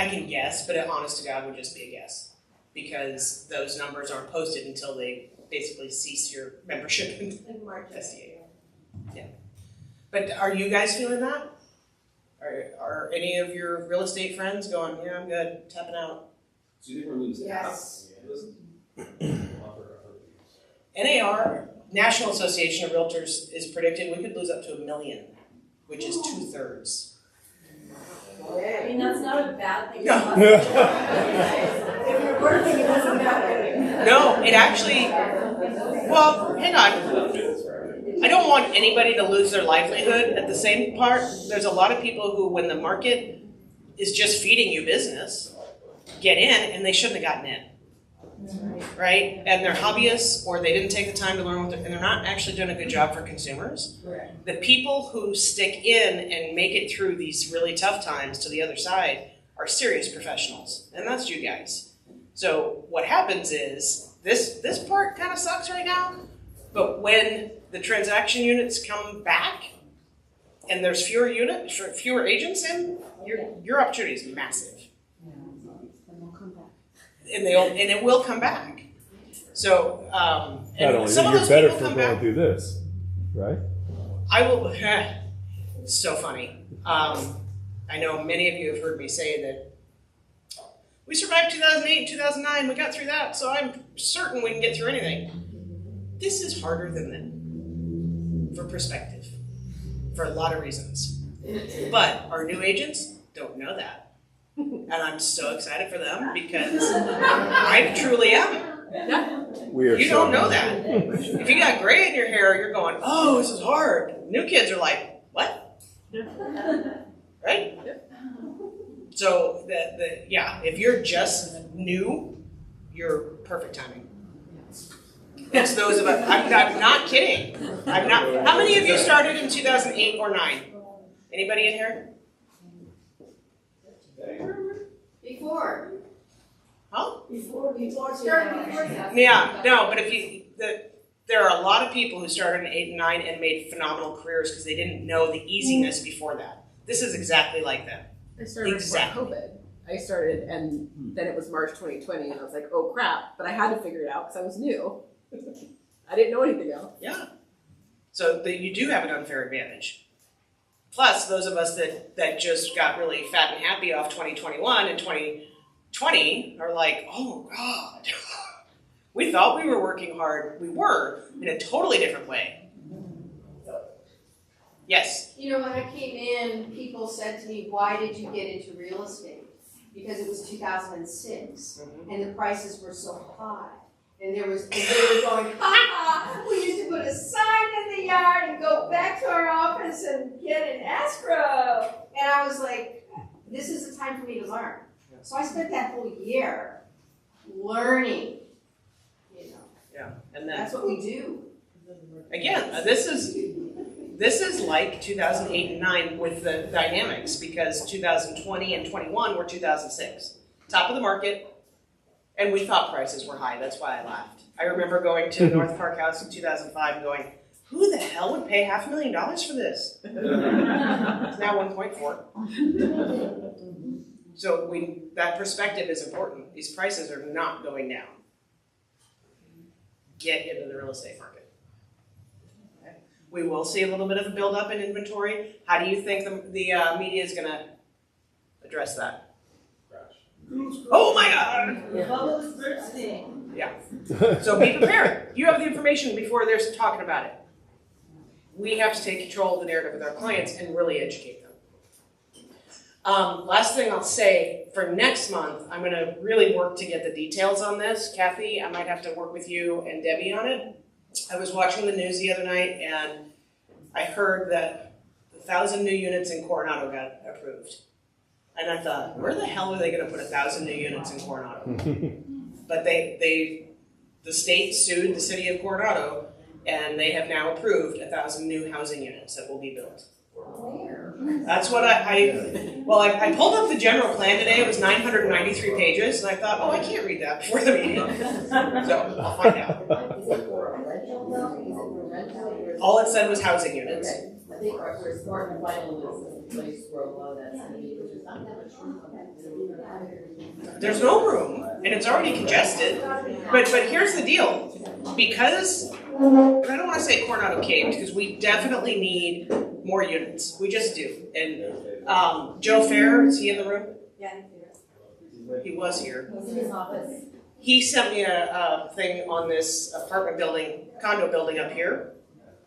can guess, but honest to God would just be a guess. Because those numbers aren't posted until they basically cease your membership in SDA. Yeah. But are you guys feeling that? Are any of your real estate friends going, yeah, I'm good, tapping out?
So you think we're losing?
Yes.
NAR, National Association of Realtors, is predicting we could lose up to 1 million, which is 2/3.
I mean, that's not a bad thing.
No.
If you're working, it doesn't matter.
No, it actually, well, hang on. I don't want anybody to lose their livelihood. At the same part, there's a lot of people who, when the market is just feeding you business, get in and they shouldn't have gotten in. Right? And they're hobbyists, or they didn't take the time to learn and they're not actually doing a good job for consumers.
Correct.
The people who stick in and make it through these really tough times to the other side are serious professionals, and that's you guys. So what happens is, this part kind of sucks right now, but when the transaction units come back and there's fewer agents in, your opportunity is massive. And it will come back. So,
Not
and
only
some
that,
of
you're
those
better
people
for
come
going
back.
through this, right?
I will. It's so funny. I know many of you have heard me say that we survived 2008 and 2009. We got through that, so I'm certain we can get through anything. This is harder than that, for perspective, for a lot of reasons. But our new agents don't know that. And I'm so excited for them because I truly am. You don't know that. If you got gray in your hair, you're going, oh, this is hard. New kids are like, what? Right? So, if you're just new, you're perfect timing. It's those of us, I'm not kidding. I'm not. How many of you started in 2008 or 9? Anybody in here?
Before.
Huh?
Before.
Yeah, no, but there are a lot of people who started in 8 and 9 and made phenomenal careers because they didn't know the easiness before that. This is exactly like that.
I started
Exactly.
before COVID. I started, and then it was March 2020, and I was like, oh crap, but I had to figure it out because I was new. I didn't know anything else.
Yeah. So you do have an unfair advantage. Plus, those of us that just got really fat and happy off 2021 and 2020 are like, oh God, we thought we were working hard. We were, in a totally different way. Yes?
You know, when I came in, people said to me, why did you get into real estate? Because it was 2006, and the prices were so high. And they were going, we used to put a sign in the yard and go back to our office and get an escrow. And I was like, this is the time for me to learn. So I spent that whole year learning,
Yeah. And then,
That's what we do.
again, this is like 2008 and 9 with the dynamics, because 2020 and 21 were 2006. Top of the market. And we thought prices were high. That's why I laughed. I remember going to North Park House in 2005 and going, Who the hell would pay $500,000 for this? It's now 1.4. So that perspective is important. These prices are not going down. Get into the real estate market. Okay. We will see a little bit of a buildup in inventory. How do you think the media is going to address that? Oh my God!
Bubbles bursting.
Yeah. So be prepared. You have the information before they're talking about it. We have to take control of the narrative with our clients and really educate them. Last thing I'll say, for next month, I'm going to really work to get the details on this. Kathy, I might have to work with you and Debbie on it. I was watching the news the other night and I heard that 1,000 new units in Coronado got approved. And I thought, where the hell are they going to put 1,000 new units in Coronado? But the state sued the city of Coronado, and they have now approved 1,000 new housing units that will be built. That's what I pulled up the general plan today. It was 993 pages, and I thought, I can't read that before the meeting. So I'll find out. All it said was housing units.
I think our smart and final is the place where a lot of that's going to be, which is not that much room.
There's no room, and it's already congested. But here's the deal. Because, and I don't want to say Coronado caved, because we definitely need more units. We just do. And Joe Fair, is he in the room?
Yeah.
He was here.
He's in his office.
He sent me a thing on this condo building up here.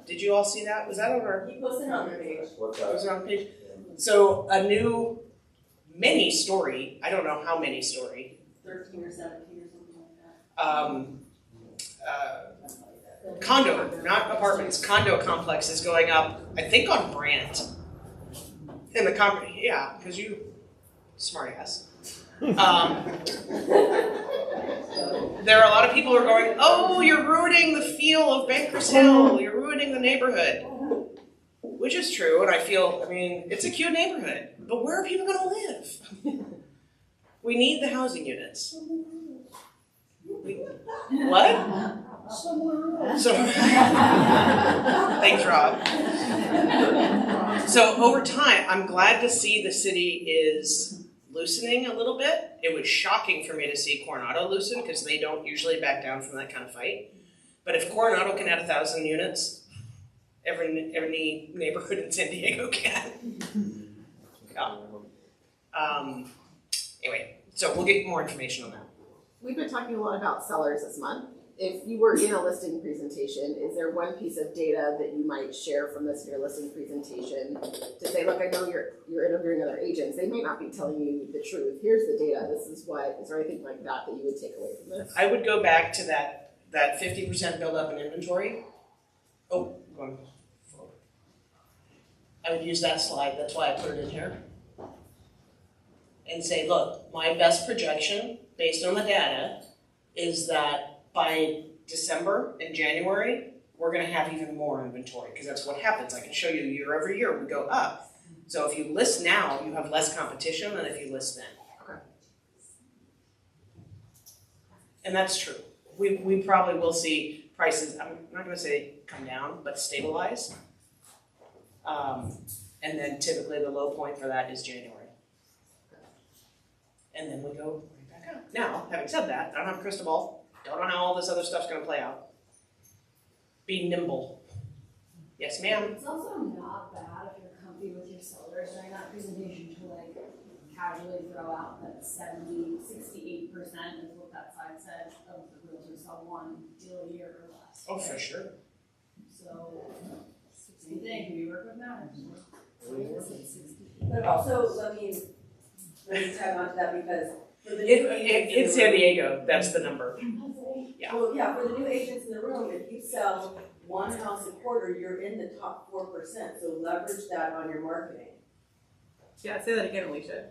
Did you all see that? Was that over?
He posted on their page.
Was it on the page? So a new many-story, I don't know how many story.
13 or 17 or something like that.
Condo, not apartments, condo complex is going up, I think on Brant. In the because you, smart ass. There are a lot of people who are going, oh, you're ruining the feel of Bankers Hill, you're ruining the neighborhood. Which is true, and it's a cute neighborhood, but where are people going to live? We need the housing units. What? Thanks, Rob. So over time, I'm glad to see the city is loosening a little bit. It was shocking for me to see Coronado loosen because they don't usually back down from that kind of fight. But if Coronado can add 1,000 units, every neighborhood in San Diego can. Yeah. Anyway, so we'll get more information on that.
We've been talking a lot about sellers this month. If you were in a listing presentation, is there one piece of data that you might share from this your listing presentation to say, look, I know you're interviewing other agents. They may not be telling you the truth. Here's the data. This is what. Is there anything like that you would take away from this?
I would go back to that 50% build up in inventory. Oh, going forward. I would use that slide. That's why I put it in here. And say, look, my best projection based on the data is that by December and January, we're going to have even more inventory because that's what happens. I can show you year over year, we go up. So if you list now, you have less competition than if you list then. Okay. And that's true. We probably will see prices, I'm not going to say come down, but stabilize. And then typically the low point for that is January. And then we go right back up. Now, having said that, I don't have a crystal ball. Don't know how all this other stuff's going to play out. Be nimble. Yes, ma'am?
It's also not bad if you're comfy with your sellers during that presentation to casually throw out that 68% is what that slide said of the realtors sell one deal a year or less.
Oh, for sure.
So, same thing, we work with managers.
But also, let me tag on to that because for the
in San Diego, that's the number. Yeah.
Well, yeah, for the new agents in the room, if you sell one house a quarter, you're in the top 4%. So leverage that on your marketing.
Yeah, say that again, Alicia.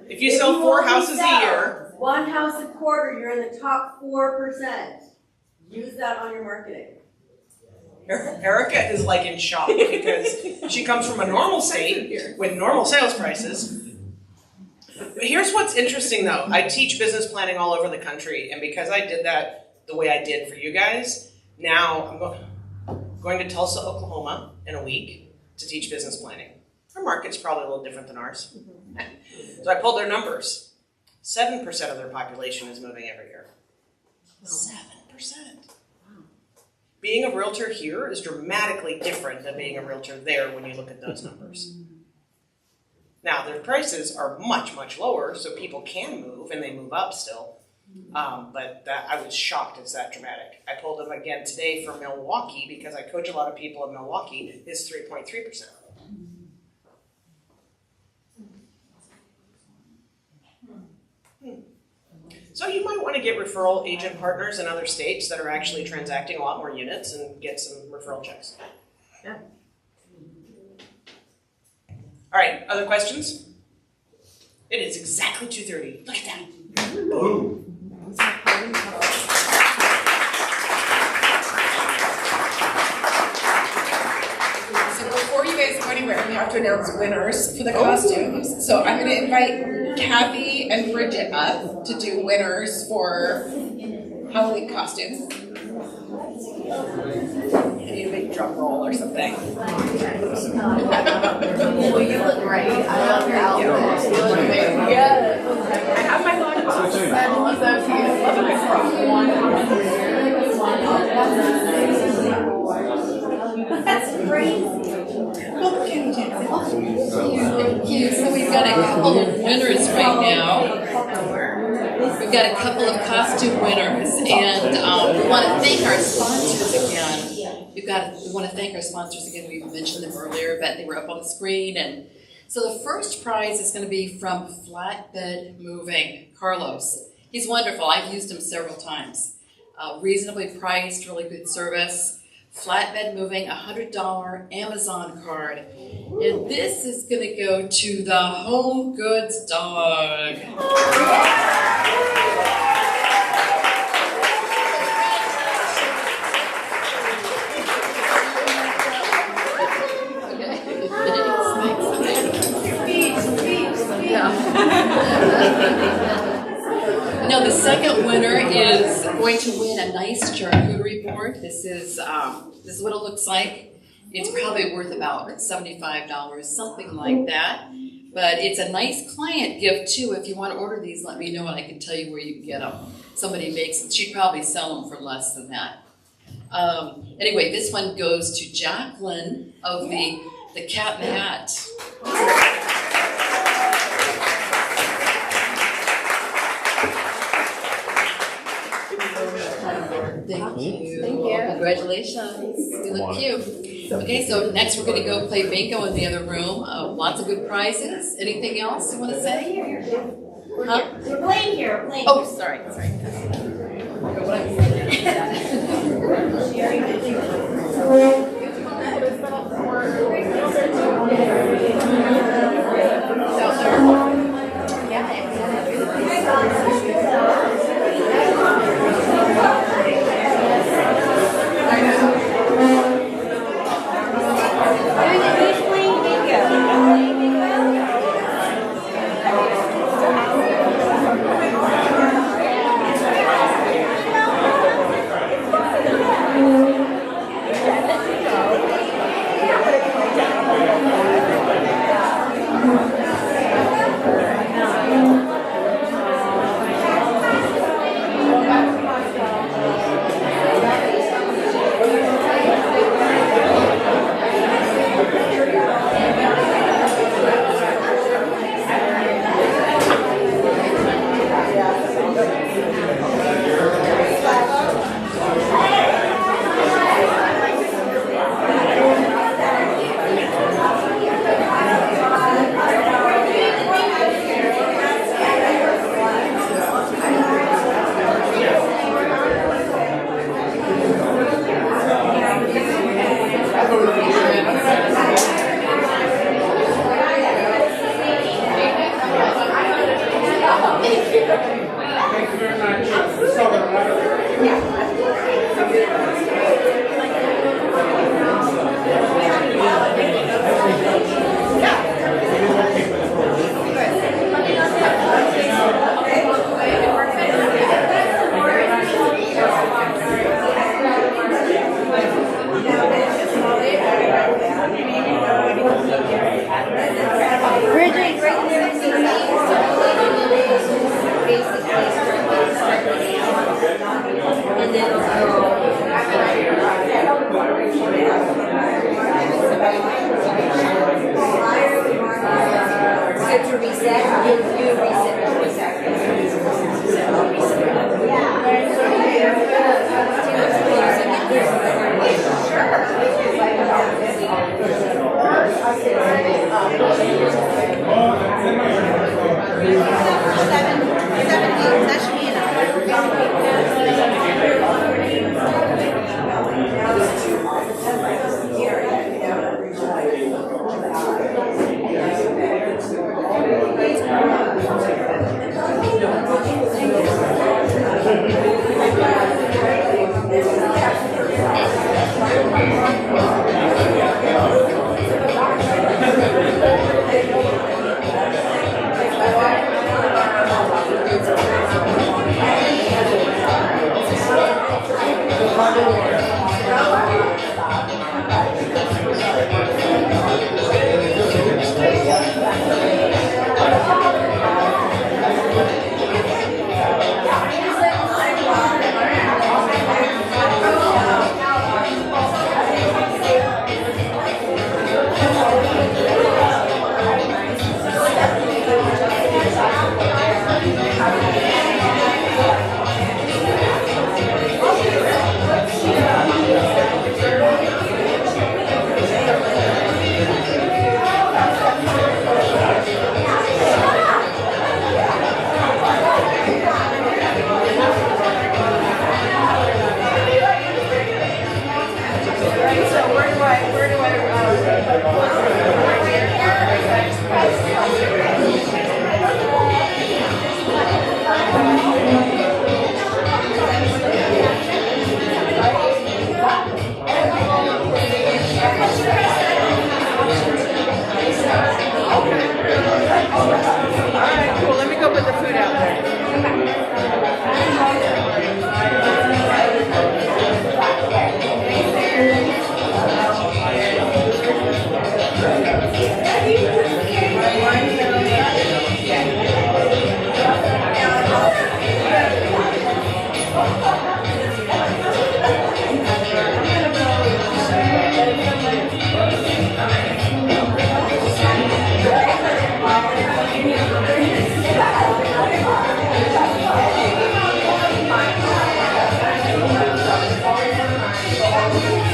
If you sell 4 houses a year,
one house a quarter, you're in the top 4%. Use that on your marketing.
Erica is in shock because she comes from a normal state with normal sales prices. But here's what's interesting though. I teach business planning all over the country, and because I did that the way I did for you guys, now I'm going, going to Tulsa, Oklahoma in a week to teach business planning. Our market's probably a little different than ours. So I pulled their numbers. 7% of their population is moving every year. 7%. Being a realtor here is dramatically different than being a realtor there when you look at those numbers. Now, their prices are much, much lower, so people can move, and they move up still. But I was shocked it's that dramatic. I pulled them again today for Milwaukee because I coach a lot of people in Milwaukee. It's 3.3%. So you might want to get referral agent partners in other states that are actually transacting a lot more units and get some referral checks. Yeah. All right, other questions? It is exactly 2:30. Look at that. Boom.
So before you guys go anywhere, we have to announce winners for the costumes. So I'm going to invite Kathy and Bridget up to do winners for Halloween costumes. I need a big drum roll or something.
Well, you look great. I love your outfit. You look amazing.
Yeah. I have my long box. That's so cute. Love my frock.
That's crazy.
Well, Kenny Jackson.
Thank you. So we've got a couple of winners right now. We've got a couple of costume winners, and we want to thank our sponsors again. We want to thank our sponsors again. We mentioned them earlier, but they were up on the screen. And so the first prize is going to be from Flatbed Moving, Carlos. He's wonderful. I've used him several times. Reasonably priced, really good service. Flatbed Moving, $100 Amazon card. And this is going to go to the Home Goods Dog. Now the second winner is going to win a nice charcuterie board. This is what it looks like. It's probably worth about $75, something like that. But it's a nice client gift too. If you want to order these, let me know and I can tell you where you can get them. Somebody makes them. She'd probably sell them for less than that. Anyway, this one goes to Jacqueline of the Cat in the Hat. Thank you.
Thank you.
Congratulations. You look cute. Okay, so next we're going to go play bingo in the other room. Lots of good prizes. Anything else you want to say? Huh?
We're playing here. We're playing.
Oh, sorry.
Thank you.